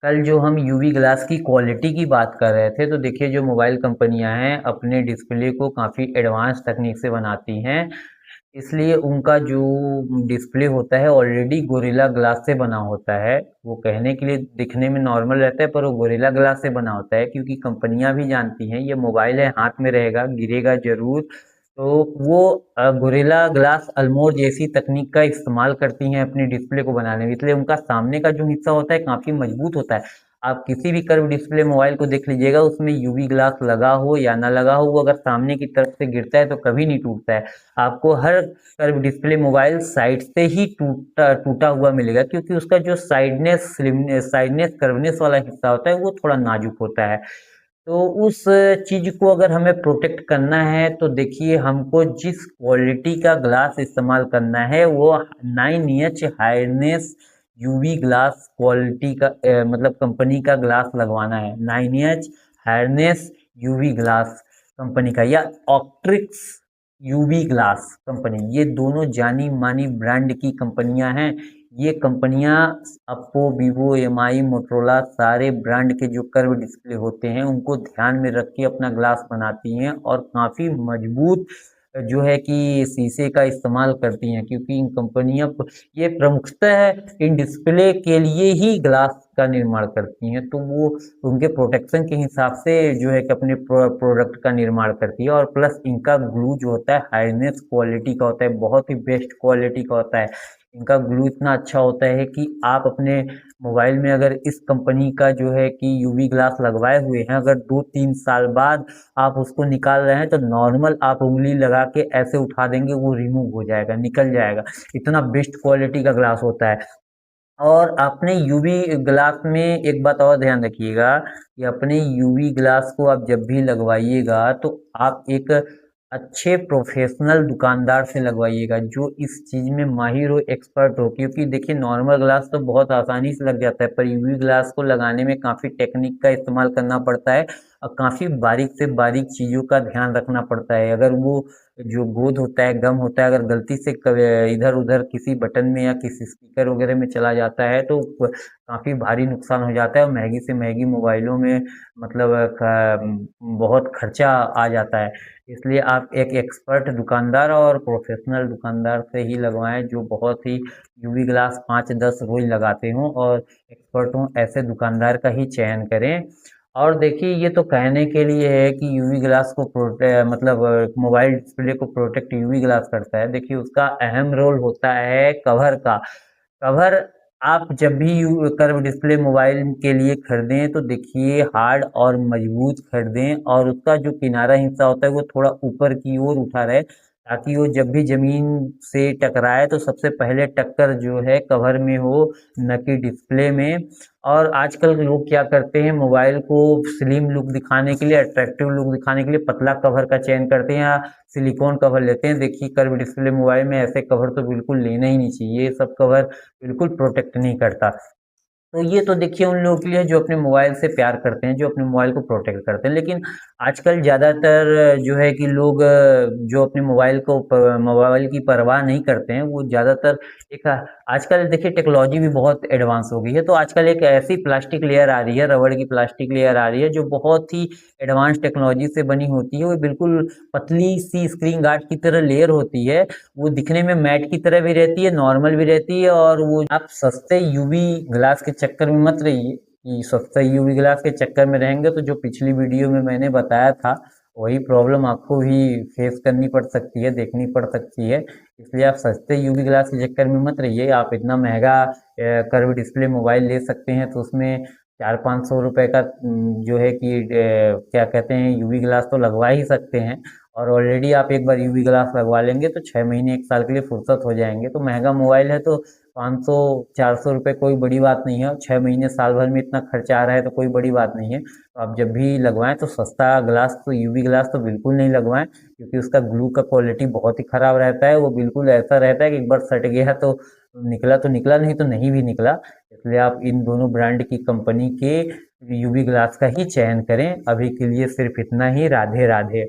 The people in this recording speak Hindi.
कल जो हम यूवी ग्लास की क्वालिटी की बात कर रहे थे, तो देखिए जो मोबाइल कंपनियां हैं अपने डिस्प्ले को काफ़ी एडवांस तकनीक से बनाती हैं। इसलिए उनका जो डिस्प्ले होता है ऑलरेडी गोरिल्ला ग्लास से बना होता है। वो कहने के लिए दिखने में नॉर्मल रहता है, पर वो गोरिल्ला ग्लास से बना होता है, क्योंकि कंपनियां भी जानती हैं ये मोबाइल है, हाथ में रहेगा, गिरेगा जरूर। तो वो गोरिल्ला ग्लास अल्मोर जैसी तकनीक का इस्तेमाल करती हैं अपने डिस्प्ले को बनाने में, इसलिए उनका सामने का जो हिस्सा होता है काफ़ी मजबूत होता है। आप किसी भी कर्व डिस्प्ले मोबाइल को देख लीजिएगा, उसमें यूवी ग्लास लगा हो या ना लगा हो, वो अगर सामने की तरफ से गिरता है तो कभी नहीं टूटता है। आपको हर कर्व डिस्प्ले मोबाइल साइड से ही टूटा टूटा हुआ मिलेगा, क्योंकि उसका जो साइडनेस कर्वनेस वाला हिस्सा होता है वो थोड़ा नाजुक होता है। तो उस चीज को अगर हमें प्रोटेक्ट करना है, तो देखिए हमको जिस क्वालिटी का ग्लास इस्तेमाल करना है वो 9H hardness UV glass quality का मतलब कंपनी का ग्लास लगवाना है। 9H hardness UV glass company का, या ऑक्ट्रिक्स यूवी ग्लास कंपनी, ये दोनों जानी मानी ब्रांड की कंपनियां हैं। ये कंपनियां ओप्पो, वीवो, एमआई, मोटरोला, सारे ब्रांड के जो कर्व डिस्प्ले होते हैं उनको ध्यान में रख के अपना ग्लास बनाती हैं, और काफ़ी मजबूत जो है कि शीशे का इस्तेमाल करती हैं, क्योंकि इन कंपनियां ये प्रमुखतः इन डिस्प्ले के लिए ही ग्लास का निर्माण करती हैं। तो वो उनके प्रोटेक्शन के हिसाब से जो है कि अपने प्रोडक्ट का निर्माण करती है। और प्लस इनका ग्लू जो होता है हाईनेस क्वालिटी का होता है, बहुत ही बेस्ट क्वालिटी का होता है। इनका ग्लू इतना अच्छा होता है कि आप अपने मोबाइल में अगर इस कंपनी का जो है कि यूवी ग्लास लगवाए हुए हैं, अगर 2-3 साल बाद आप उसको निकाल रहे हैं, तो नॉर्मल आप उंगली लगा के ऐसे उठा देंगे, वो रिमूव हो जाएगा, निकल जाएगा। इतना बेस्ट क्वालिटी का ग्लास होता है। और अपने यूवी ग्लास में एक बात और ध्यान रखिएगा कि अपने यूवी ग्लास को आप जब भी लगवाइएगा, तो आप एक अच्छे प्रोफेशनल दुकानदार से लगवाइएगा, जो इस चीज़ में माहिर हो, एक्सपर्ट हो। क्योंकि देखिए नॉर्मल ग्लास तो बहुत आसानी से लग जाता है, पर यूवी ग्लास को लगाने में काफ़ी टेक्निक का इस्तेमाल करना पड़ता है, और काफ़ी बारीक से बारीक चीज़ों का ध्यान रखना पड़ता है। अगर वो जो गोंद होता है, गम होता है, अगर गलती से इधर उधर किसी बटन में या किसी स्पीकर वगैरह में चला जाता है, तो काफ़ी भारी नुकसान हो जाता है, और महंगी से महंगी मोबाइलों में मतलब बहुत खर्चा आ जाता है। इसलिए आप एक एक्सपर्ट दुकानदार और प्रोफेशनल दुकानदार से ही लगवाएं, जो बहुत ही यूवी ग्लास 5-10 रोज लगाते हों और एक्सपर्ट हों, ऐसे दुकानदार का ही चयन करें। और देखिए ये तो कहने के लिए है कि यूवी ग्लास को मतलब मोबाइल डिस्प्ले को प्रोटेक्ट यूवी ग्लास करता है। देखिए उसका अहम रोल होता है कवर का। कवर आप जब भी कर्व डिस्प्ले मोबाइल के लिए खरीदें, तो देखिए हार्ड और मजबूत खरीदें, और उसका जो किनारा हिस्सा होता है वो थोड़ा ऊपर की ओर उठा रहे, ताकि वो जब भी जमीन से टकराए तो सबसे पहले टक्कर जो है कवर में हो, न कि डिस्प्ले में। और आजकल लोग क्या करते हैं, मोबाइल को स्लिम लुक दिखाने के लिए, अट्रैक्टिव लुक दिखाने के लिए पतला कवर का चयन करते हैं, या सिलिकॉन कवर लेते हैं। देखिए कर्व डिस्प्ले मोबाइल में ऐसे कवर तो बिल्कुल लेना ही नहीं चाहिए, ये सब कवर बिल्कुल प्रोटेक्ट नहीं करता। तो ये तो देखिए उन लोगों के लिए जो अपने मोबाइल से प्यार करते हैं, जो अपने मोबाइल को प्रोटेक्ट करते हैं। लेकिन आजकल ज़्यादातर जो है कि लोग जो अपने मोबाइल की परवाह नहीं करते हैं, वो ज़्यादातर एक आजकल देखिए टेक्नोलॉजी भी बहुत एडवांस हो गई है, तो आजकल एक ऐसी प्लास्टिक लेयर आ रही है, रबड़ की प्लास्टिक लेयर आ रही है, जो बहुत ही एडवांस टेक्नोलॉजी से बनी होती है। वो बिल्कुल पतली सी स्क्रीन गार्ड की तरह लेयर होती है। वो दिखने में मैट की तरह भी रहती है, नॉर्मल भी रहती है। और वो आप सस्ते यूवी ग्लास के चक्कर में मत रहिए, कि सस्ते यूवी ग्लास के चक्कर में रहेंगे तो जो पिछली वीडियो में मैंने बताया था, वही प्रॉब्लम आपको भी फेस करनी पड़ सकती है, देखनी पड़ सकती है। इसलिए आप सस्ते यूवी ग्लास के चक्कर में मत रहिए। आप इतना महंगा कर्व डिस्प्ले मोबाइल ले सकते हैं, तो उसमें 400-500 रुपए का जो है कि क्या कहते हैं यूवी ग्लास तो लगवा ही सकते हैं। और ऑलरेडी आप एक बार यूवी ग्लास लगवा लेंगे तो 6 महीने 1 साल के लिए फुर्सत हो जाएंगे। तो महंगा मोबाइल है, तो 500-400 रुपये कोई बड़ी बात नहीं है, और 6 महीने साल भर में इतना खर्चा आ रहा है तो कोई बड़ी बात नहीं है। तो आप जब भी लगवाएं तो सस्ता ग्लास, तो यूवी ग्लास तो बिल्कुल नहीं लगवाएं, क्योंकि उसका ग्लू का क्वालिटी बहुत ही खराब रहता है। वो बिल्कुल ऐसा रहता है कि एक बार सट गया तो निकला, नहीं तो नहीं भी निकला। इसलिए आप इन दोनों ब्रांड की कंपनी के यूवी ग्लास का ही चयन करें। अभी के लिए सिर्फ इतना ही। राधे राधे।